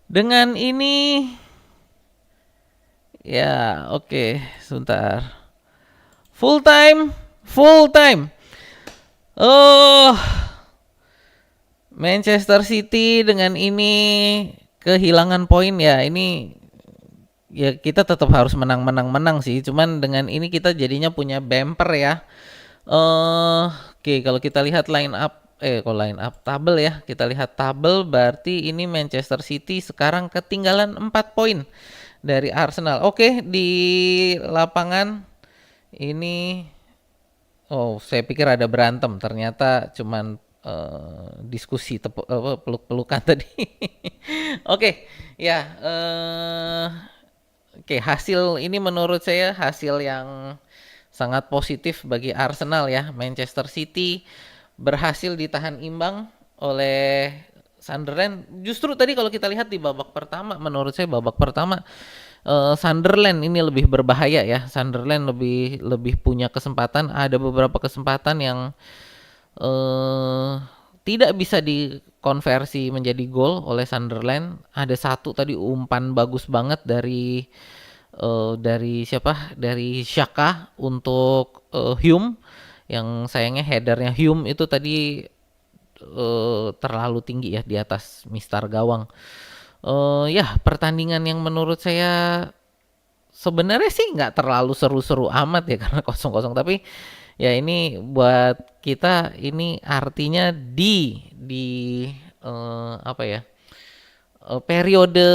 Dengan ini ya oke, sebentar. Full time, full time. Oh, Manchester City dengan ini kehilangan poin ya. Ini ya kita tetap harus menang-menang-menang sih. Cuman dengan ini kita jadinya punya bumper ya. Oke, kalau kita lihat line up kalau line up tabel ya, kita lihat tabel berarti ini Manchester City sekarang ketinggalan 4 poin dari Arsenal. Oke, di lapangan ini saya pikir ada berantem, ternyata cuman diskusi peluk-pelukan tadi. Oke, ya oke, hasil ini menurut saya hasil yang sangat positif bagi Arsenal ya. Manchester City berhasil ditahan imbang oleh Sunderland. Justru tadi kalau kita lihat di babak pertama, menurut saya babak pertama Sunderland ini lebih berbahaya ya. Sunderland lebih lebih punya kesempatan. Ada beberapa kesempatan yang eh, tidak bisa dikonversi menjadi gol oleh Sunderland. Ada satu tadi umpan bagus banget dari siapa? Dari Xhaka untuk Hume, yang sayangnya headernya Hume itu tadi terlalu tinggi ya di atas mistar gawang. Ya pertandingan yang menurut saya sebenarnya sih nggak terlalu seru-seru amat ya karena kosong-kosong, tapi ya ini buat kita ini artinya di apa ya, periode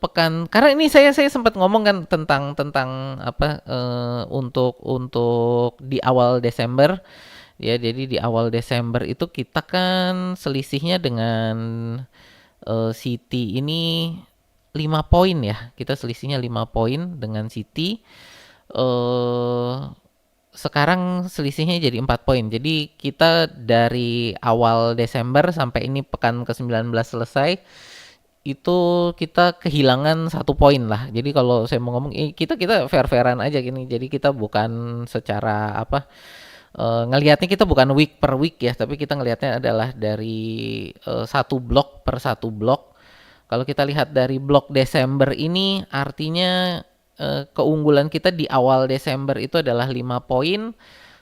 pekan, karena ini saya sempat ngomong kan tentang apa, untuk di awal Desember ya. Jadi di awal Desember itu kita kan selisihnya dengan City ini 5 poin ya. Kita selisihnya 5 poin dengan City. Eh sekarang selisihnya jadi 4 poin. Jadi kita dari awal Desember sampai ini pekan ke-19 selesai, itu kita kehilangan 1 poin lah. Jadi kalau saya mau ngomong kita kita fair-fairan aja gini. Jadi kita bukan secara apa, ngelihatnya kita bukan week per week ya, tapi kita ngelihatnya adalah dari satu blok per satu blok. Kalau kita lihat dari blok Desember ini artinya keunggulan kita di awal Desember itu adalah 5 poin.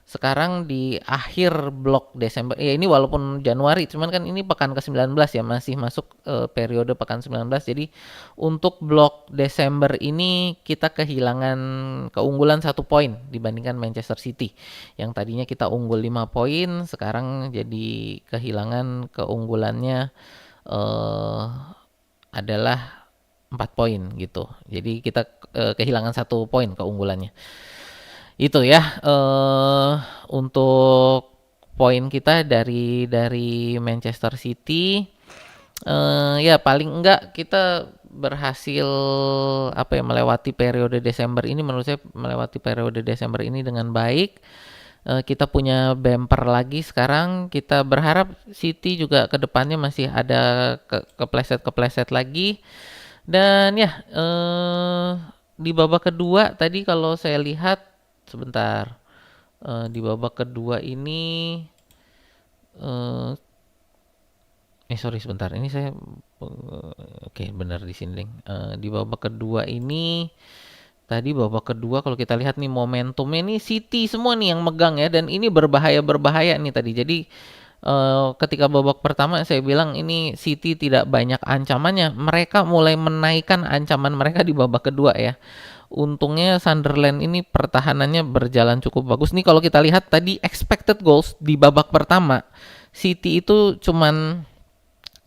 Sekarang di akhir blok Desember, ya ini walaupun Januari, cuman kan ini pekan ke-19 ya, masih masuk periode pekan 19. Jadi untuk blok Desember ini kita kehilangan keunggulan 1 poin dibandingkan Manchester City. Yang tadinya kita unggul 5 poin, sekarang jadi kehilangan keunggulannya eh, adalah 4 poin gitu. Jadi kita kehilangan 1 poin keunggulannya. Itu ya untuk poin kita dari Manchester City. Ya paling enggak kita berhasil apa ya, melewati periode Desember ini, menurut saya melewati periode Desember ini dengan baik. Kita punya bumper lagi sekarang. Kita berharap City juga ke depannya masih ada kepleset-kepleset lagi. Dan ya di babak kedua tadi kalau saya lihat sebentar, di babak kedua ini eh sorry sebentar, ini saya oke benar di sini ding. Di babak kedua ini tadi babak kedua kalau kita lihat nih momentumnya nih City semua nih yang megang ya, dan ini berbahaya nih tadi. Jadi ketika babak pertama saya bilang ini City tidak banyak ancamannya, mereka mulai menaikkan ancaman mereka di babak kedua ya. Untungnya Sunderland ini pertahanannya berjalan cukup bagus. Nih kalau kita lihat tadi expected goals di babak pertama, City itu cuman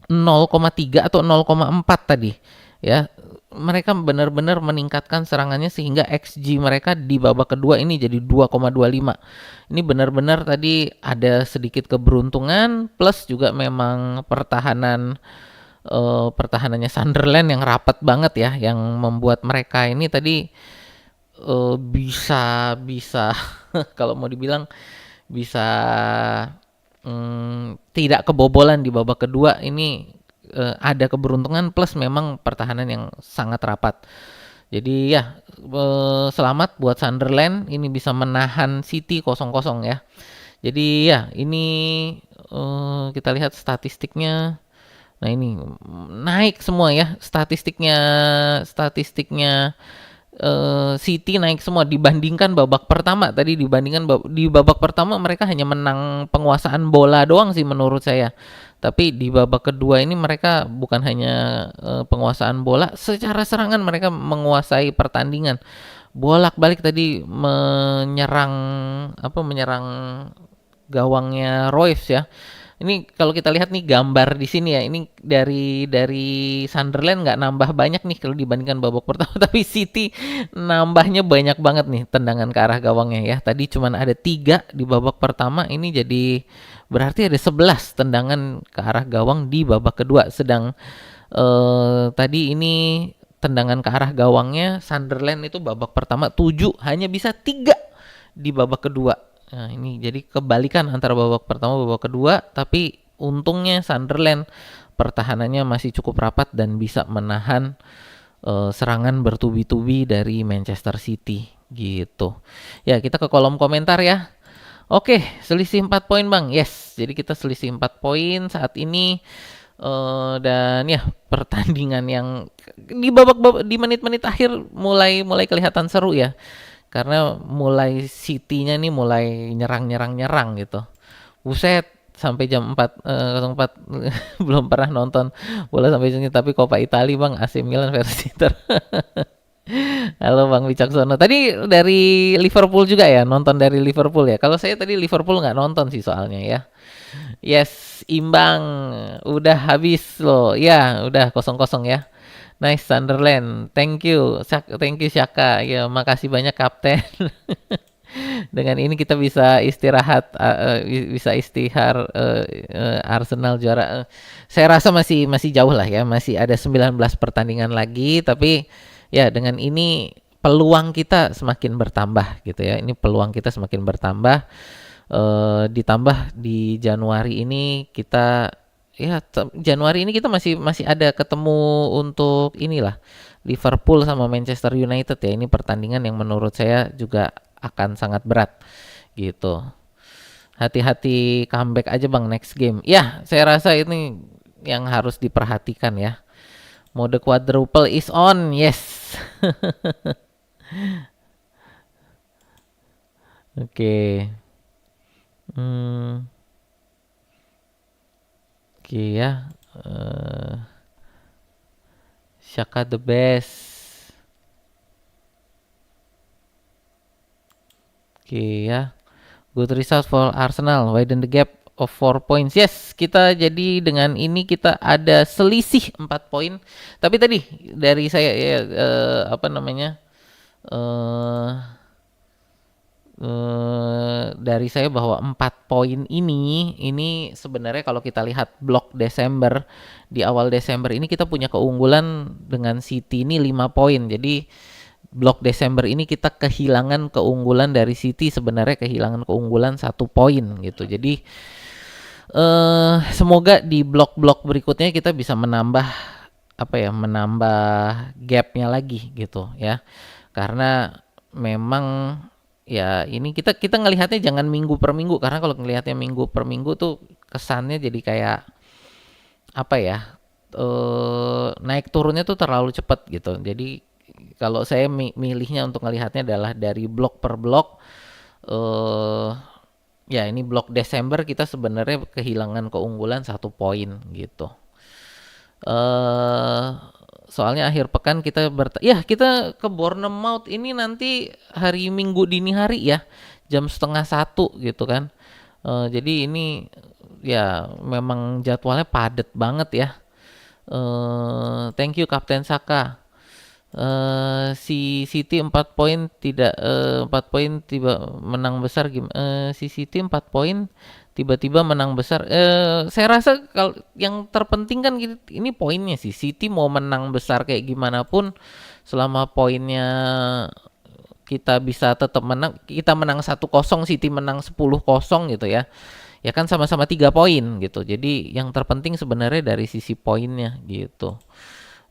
0,3 atau 0,4 tadi ya. Mereka benar-benar meningkatkan serangannya sehingga XG mereka di babak kedua ini jadi 2,25. Ini benar-benar tadi ada sedikit keberuntungan plus juga memang pertahanannya Sunderland yang rapat banget ya, yang membuat mereka ini tadi bisa bisa kalau mau dibilang bisa tidak kebobolan di babak kedua ini. Ada keberuntungan plus memang pertahanan yang sangat rapat. Jadi ya selamat buat Sunderland ini bisa menahan City 0-0 ya. Jadi ya ini kita lihat statistiknya. Nah ini naik semua ya statistiknya City naik semua dibandingkan babak pertama tadi di babak pertama mereka hanya menang penguasaan bola doang sih menurut saya. Tapi di babak kedua ini mereka bukan hanya penguasaan bola, secara serangan mereka menguasai pertandingan. Bolak-balik tadi menyerang gawangnya Royce ya. Ini kalau kita lihat nih gambar di sini ya, ini dari Sunderland nggak nambah banyak nih kalau dibandingkan babak pertama, tapi City nambahnya banyak banget nih tendangan ke arah gawangnya ya. Tadi cuma ada 3 di babak pertama, ini jadi berarti ada 11 tendangan ke arah gawang di babak kedua. Sedang tadi ini tendangan ke arah gawangnya Sunderland itu babak pertama 7, hanya bisa 3 di babak kedua. Nah, ini jadi kebalikan antara babak pertama babak kedua, tapi untungnya Sunderland pertahanannya masih cukup rapat dan bisa menahan serangan bertubi-tubi dari Manchester City gitu. Ya, kita ke kolom komentar ya. Oke, selisih 4 poin Bang. Yes, jadi kita selisih 4 poin saat ini. Dan ya pertandingan yang di menit-menit akhir mulai kelihatan seru ya. Karena mulai City-nya nih mulai nyerang gitu. Buset, sampai jam 04 belum pernah nonton bola sampai sini, tapi Coppa Italia Bang, AC Milan versus Inter. Halo Bang Wicaksono. Tadi dari Liverpool juga ya, nonton dari Liverpool ya. Kalau saya tadi Liverpool nggak nonton sih soalnya ya. Yes, imbang. Udah habis loh. Ya, udah 0-0 ya. Nice Sunderland. Thank you Shaka. Ya, makasih banyak Kapten. Dengan ini kita bisa istihar Arsenal juara. Saya rasa masih jauh lah ya, masih ada 19 pertandingan lagi, tapi ya dengan ini peluang kita semakin bertambah gitu ya. Ini peluang kita semakin bertambah. Ditambah di Januari ini kita Januari ini kita masih ada ketemu untuk inilah Liverpool sama Manchester United ya. Ini pertandingan yang menurut saya juga akan sangat berat gitu. Hati-hati comeback aja Bang next game. Ya, saya rasa ini yang harus diperhatikan ya. Mode quadruple is on. Yes. Oke. Oke ya. Shaka the best. Oke ya. Good result for Arsenal. Widen the gap of 4 points. Yes, kita jadi dengan ini kita ada selisih 4 poin. Tapi tadi dari saya ya dari saya bahwa 4 poin ini sebenarnya kalau kita lihat blok Desember, di awal Desember ini kita punya keunggulan dengan City ini 5 poin. Jadi blok Desember ini kita kehilangan keunggulan dari City, sebenarnya kehilangan keunggulan 1 poin gitu. Jadi semoga di blok-blok berikutnya kita bisa menambah gapnya lagi gitu ya. Karena memang ya ini kita ngelihatnya jangan minggu per minggu, karena kalau ngelihatnya minggu per minggu tuh kesannya jadi kayak naik turunnya tuh terlalu cepat gitu. Jadi kalau saya milihnya untuk ngelihatnya adalah dari blok per blok. Ya ini blok Desember kita sebenarnya kehilangan keunggulan 1 poin gitu. Soalnya akhir pekan kita kita ke Bournemouth ini nanti hari Minggu dini hari ya, jam 12:30 gitu kan. Jadi ini ya memang jadwalnya padat banget ya. Thank you Kapten Saka. Si City 4 poin tidak 4 poin tiba menang besar si City 4 poin tiba-tiba menang besar. Saya rasa kalau yang terpenting kan ini poinnya sih. City mau menang besar kayak gimana pun selama poinnya kita bisa tetap menang, kita menang 1-0, City menang 10-0 gitu ya. Ya kan sama-sama 3 poin gitu. Jadi yang terpenting sebenarnya dari sisi poinnya gitu.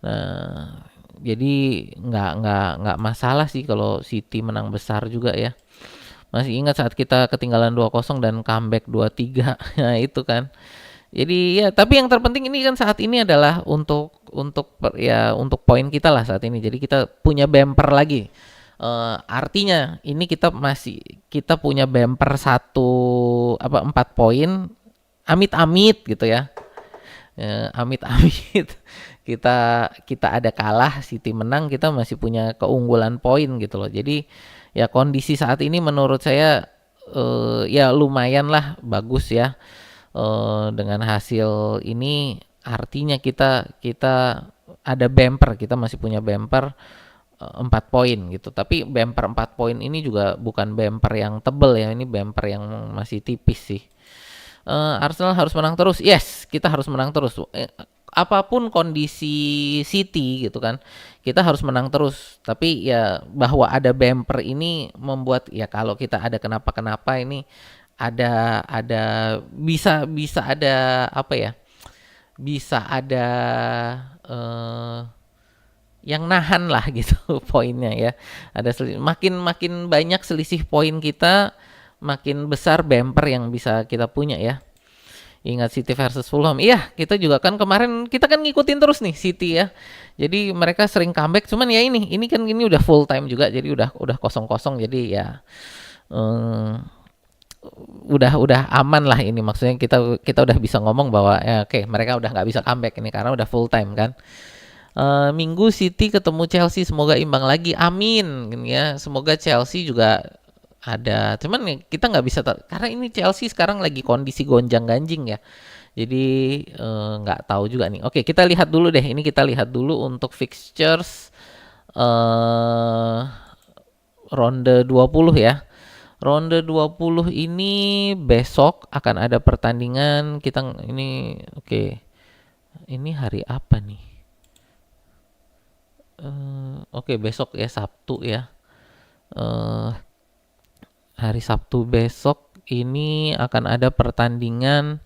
Nah, jadi nggak masalah sih kalau City menang besar juga ya. Masih ingat saat kita ketinggalan 2-0 dan comeback 2-3. Nah, itu kan. Jadi ya, tapi yang terpenting ini kan saat ini adalah untuk poin kita lah saat ini. Jadi kita punya bumper lagi. Artinya ini kita punya bumper satu apa 4 poin. Amit-amit gitu ya. Amit-amit kita ada kalah, City menang, kita masih punya keunggulan poin gitu loh. Jadi ya kondisi saat ini menurut saya ya lumayan lah bagus ya. Dengan hasil ini artinya kita kita ada bumper, kita masih punya bumper 4 poin gitu. Tapi bumper 4 poin ini juga bukan bumper yang tebel ya, ini bumper yang masih tipis sih. Arsenal harus menang terus. Yes, kita harus menang terus. Apapun kondisi City gitu kan, kita harus menang terus. Tapi ya bahwa ada bumper ini membuat ya kalau kita ada kenapa-kenapa ini ada bisa bisa ada apa ya? Bisa ada eh, yang nahan lah gitu poinnya ya. Makin makin banyak selisih poin kita, makin besar bumper yang bisa kita punya ya. Ingat City versus Fulham. Iya, kita juga kan kemarin kita kan ngikutin terus nih City ya. Jadi mereka sering comeback, cuman ya ini kan ini udah full time juga, jadi udah kosong-kosong, jadi ya eh, udah aman lah ini. Maksudnya kita kita udah bisa ngomong bahwa ya, oke, mereka udah nggak bisa comeback ini karena udah full time kan. Minggu City ketemu Chelsea, semoga imbang lagi, amin ya. Semoga Chelsea juga ada, cuman ya kita nggak bisa karena ini Chelsea sekarang lagi kondisi gonjang ganjing ya. Jadi nggak tahu juga nih. Oke, kita lihat dulu deh. Ini kita lihat dulu untuk fixtures eh ronde 20 ya. Ronde 20 ini besok akan ada pertandingan kita ini oke. Ini hari apa nih? Oke, besok ya Sabtu ya. Eh Hari Sabtu besok ini akan ada pertandingan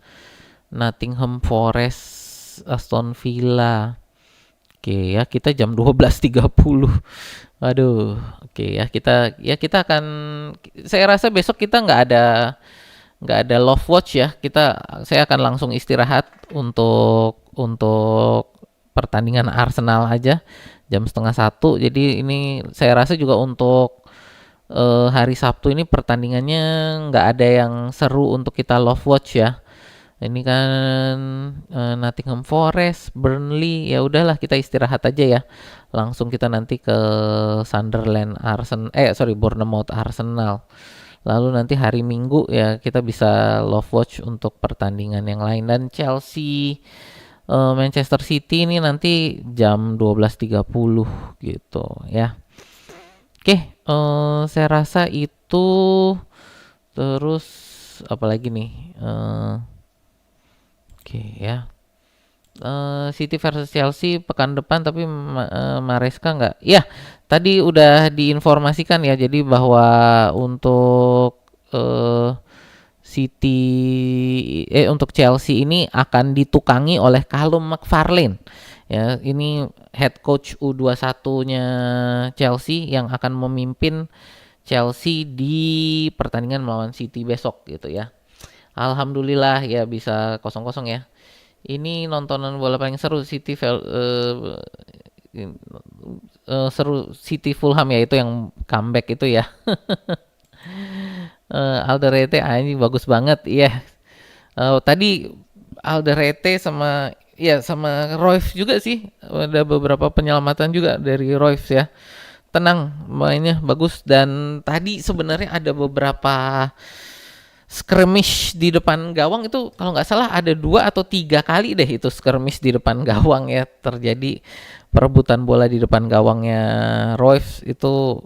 Nottingham Forest Aston Villa. Oke ya, kita jam 12.30. Waduh, oke ya kita akan, saya rasa besok kita nggak ada love watch ya. Saya akan langsung istirahat untuk pertandingan Arsenal aja jam 12:30. Jadi ini saya rasa juga untuk hari Sabtu ini pertandingannya nggak ada yang seru untuk kita love watch ya. Ini kan Nottingham Forest, Burnley, ya udahlah kita istirahat aja ya. Langsung kita nanti ke Sunderland Arsenal, Bournemouth Arsenal. Lalu nanti hari Minggu ya kita bisa love watch untuk pertandingan yang lain, dan Chelsea Manchester City ini nanti jam 12.30 gitu ya. Oke, saya rasa itu. Terus apalagi nih? Oke ya. City versus Chelsea pekan depan, tapi Maresca nggak? Ya, tadi udah diinformasikan ya. Jadi bahwa untuk City untuk Chelsea ini akan ditukangi oleh Callum McFarlane. Ya, ini head coach U21-nya Chelsea yang akan memimpin Chelsea di pertandingan melawan City besok gitu ya. Alhamdulillah ya bisa 0-0 ya. Ini nontonan bola paling seru seru City Fulham ya, itu yang comeback itu ya. Alderete ini bagus banget iya. Tadi Alderete sama Royce juga sih, ada beberapa penyelamatan juga dari Royce ya. Tenang, mainnya bagus, dan tadi sebenarnya ada beberapa skirmish di depan gawang itu, kalau nggak salah ada 2 atau 3 kali deh itu skirmish di depan gawang ya, terjadi perebutan bola di depan gawangnya Royce itu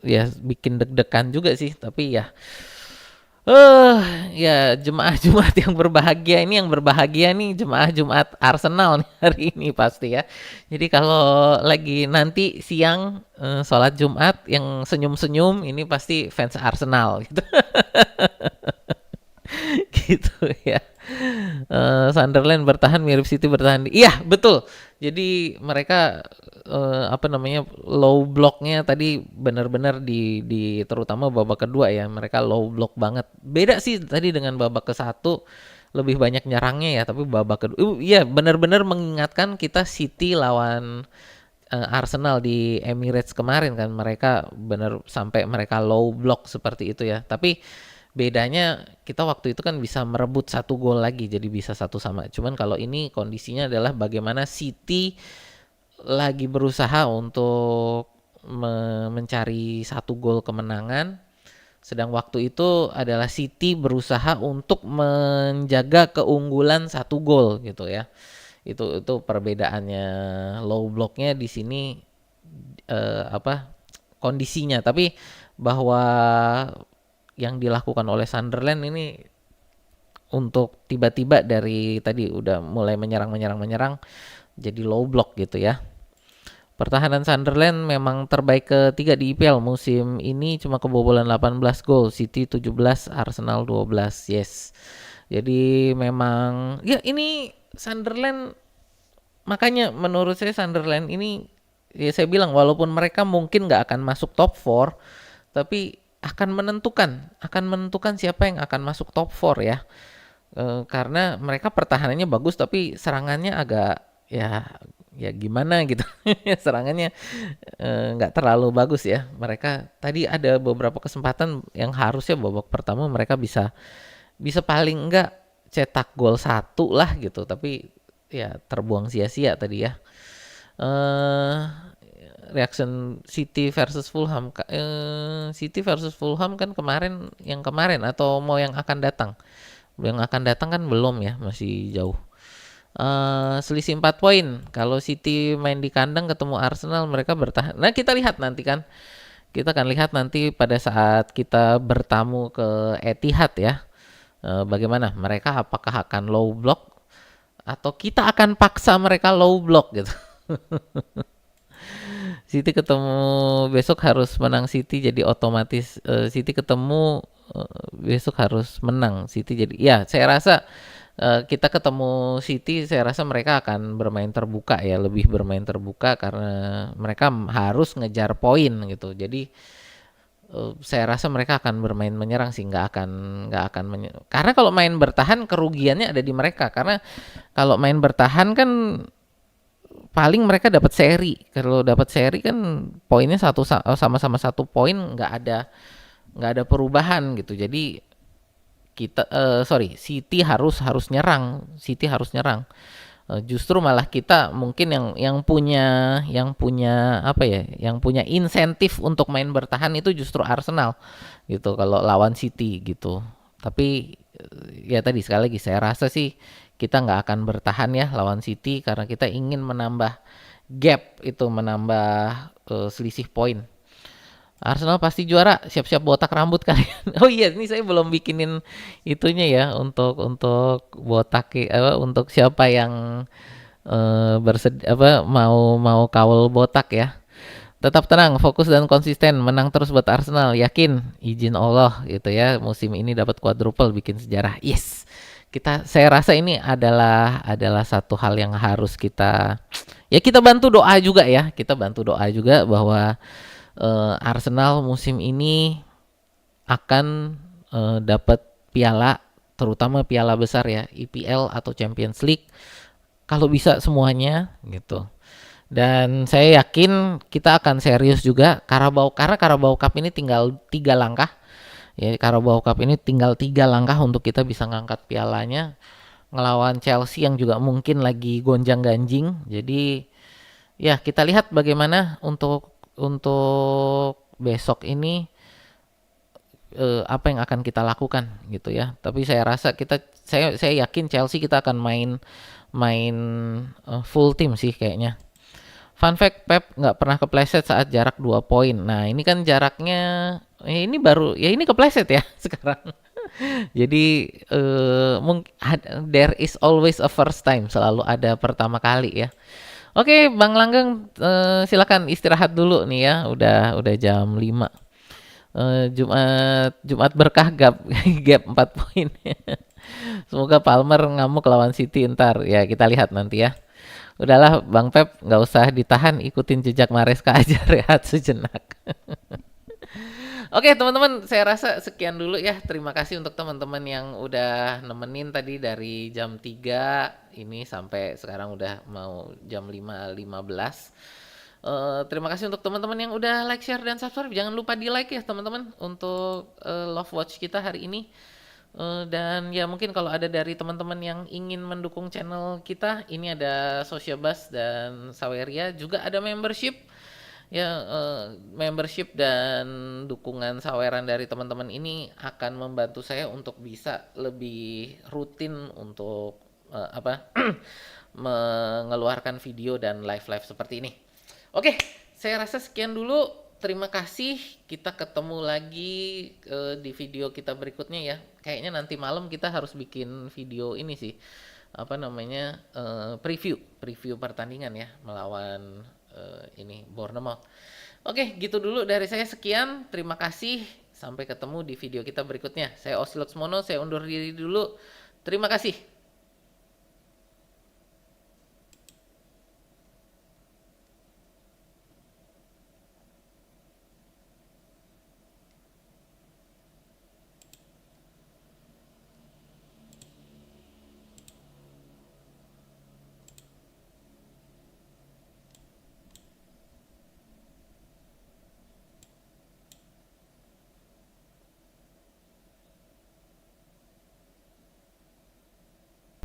ya bikin deg-degan juga sih. Tapi ya ya jemaah Jumat yang berbahagia ini, yang berbahagia nih jemaah Jumat Arsenal nih hari ini pasti ya. Jadi kalau lagi nanti siang sholat Jumat yang senyum-senyum ini pasti fans Arsenal gitu. Gitu ya. Sunderland bertahan mirip City bertahan. Iya, betul. Jadi mereka apa namanya, low blocknya tadi benar-benar di terutama babak kedua ya, mereka low block banget. Beda sih tadi dengan babak ke-1. lebih banyak nyerangnya ya, tapi babak kedua iya benar-benar mengingatkan kita City lawan Arsenal di Emirates kemarin kan, mereka benar sampai mereka low block seperti itu ya. Tapi bedanya kita waktu itu kan bisa merebut 1 gol lagi jadi bisa 1-1. Cuman kalau ini kondisinya adalah bagaimana City lagi berusaha untuk mencari 1 gol kemenangan, sedang waktu itu adalah City berusaha untuk menjaga keunggulan 1 gol gitu ya. Itu perbedaannya low blocknya di sini apa kondisinya. Tapi bahwa yang dilakukan oleh Sunderland ini untuk tiba-tiba dari tadi udah mulai menyerang jadi low block gitu ya. Pertahanan Sunderland memang terbaik ketiga di IPL musim ini, cuma kebobolan 18 gol, City 17, Arsenal 12. Yes. Jadi memang ya ini Sunderland, makanya menurut saya Sunderland ini ya saya bilang walaupun mereka mungkin nggak akan masuk top 4, tapi akan menentukan siapa yang akan masuk top 4 ya. Karena mereka pertahanannya bagus tapi serangannya agak ya gimana gitu. Serangannya nggak terlalu bagus ya. Mereka tadi ada beberapa kesempatan yang harusnya babak pertama mereka bisa bisa paling enggak cetak gol 1 lah gitu, tapi ya terbuang sia-sia tadi ya. eh Reaction City versus Fulham kan kemarin atau mau yang akan datang? Yang akan datang kan belum ya, masih jauh. Selisih 4 poin. Kalau City main di kandang ketemu Arsenal mereka bertahan. Nah, kita lihat nanti kan. Kita akan lihat nanti pada saat kita bertamu ke Etihad ya. Bagaimana mereka, apakah akan low block atau kita akan paksa mereka low block gitu. City ketemu besok harus menang, City jadi otomatis City ketemu besok harus menang City jadi ya saya rasa kita ketemu City saya rasa mereka akan bermain terbuka ya, lebih bermain terbuka karena mereka harus ngejar poin gitu. Jadi saya rasa mereka akan bermain menyerang sih, nggak akan karena kalau main bertahan kerugiannya ada di mereka, karena kalau main bertahan kan paling mereka dapat seri. Kalau dapat seri kan poinnya sama-sama 1 poin, nggak ada perubahan gitu. Jadi City harus nyerang. City harus nyerang. Justru malah kita mungkin yang punya apa ya, yang punya insentif untuk main bertahan itu justru Arsenal gitu kalau lawan City gitu. Tapi ya tadi sekali lagi saya rasa sih kita nggak akan bertahan ya lawan City karena kita ingin menambah gap itu, menambah selisih poin. Arsenal pasti juara, siap-siap botak rambut kalian. Oh iya, ini saya belum bikinin itunya ya untuk botak untuk siapa yang mau kawal botak ya. Tetap tenang, fokus dan konsisten, menang terus buat Arsenal. Yakin, izin Allah gitu ya. Musim ini dapat quadruple, bikin sejarah. Yes. Saya rasa ini adalah satu hal yang harus kita bantu doa juga ya. Kita bantu doa juga bahwa Arsenal musim ini akan dapat piala, terutama piala besar ya, IPL atau Champions League. Kalau bisa semuanya gitu. Dan saya yakin kita akan serius juga karena Carabao Cup ini tinggal 3 langkah. Ya, Carabao Cup ini tinggal 3 langkah untuk kita bisa ngangkat pialanya ngelawan Chelsea yang juga mungkin lagi gonjang-ganjing. Jadi ya kita lihat bagaimana untuk besok ini apa yang akan kita lakukan gitu ya. Tapi saya rasa saya yakin Chelsea kita akan main full team sih kayaknya. Fun fact, Pep nggak pernah kepleset saat jarak 2 poin. Nah ini kan jaraknya ini baru ya, ini kepleset ya sekarang. Jadi there is always a first time, selalu ada pertama kali ya. Oke, Bang Langgeng, silakan istirahat dulu nih ya. Udah jam 5. Jumat berkah gap gap 4 poin. Semoga Palmer ngamuk lawan City ntar. Ya, kita lihat nanti ya. Udahlah Bang Pep, nggak usah ditahan, ikutin jejak Maresca aja, rehat sejenak. Oke teman-teman, saya rasa sekian dulu ya. Terima kasih untuk teman-teman yang udah nemenin tadi dari jam 3 ini sampai sekarang udah mau jam 5.15. Terima kasih untuk teman-teman yang udah like, share, dan subscribe. Jangan lupa di like ya teman-teman untuk Love Watch kita hari ini. Dan ya mungkin kalau ada dari teman-teman yang ingin mendukung channel kita, ini ada Sociabas dan Saweria, juga ada membership. Ya, membership dan dukungan saweran dari teman-teman ini akan membantu saya untuk bisa lebih rutin untuk apa mengeluarkan video dan live-live seperti ini. Oke, saya rasa sekian dulu. Terima kasih. Kita ketemu lagi di video kita berikutnya ya. Kayaknya nanti malam kita harus bikin video ini sih. Apa namanya? Preview pertandingan ya melawan ini Bournemouth. Oke, gitu dulu dari saya. Sekian. Terima kasih. Sampai ketemu di video kita berikutnya. Saya Osi Laksmono, saya undur diri dulu. Terima kasih.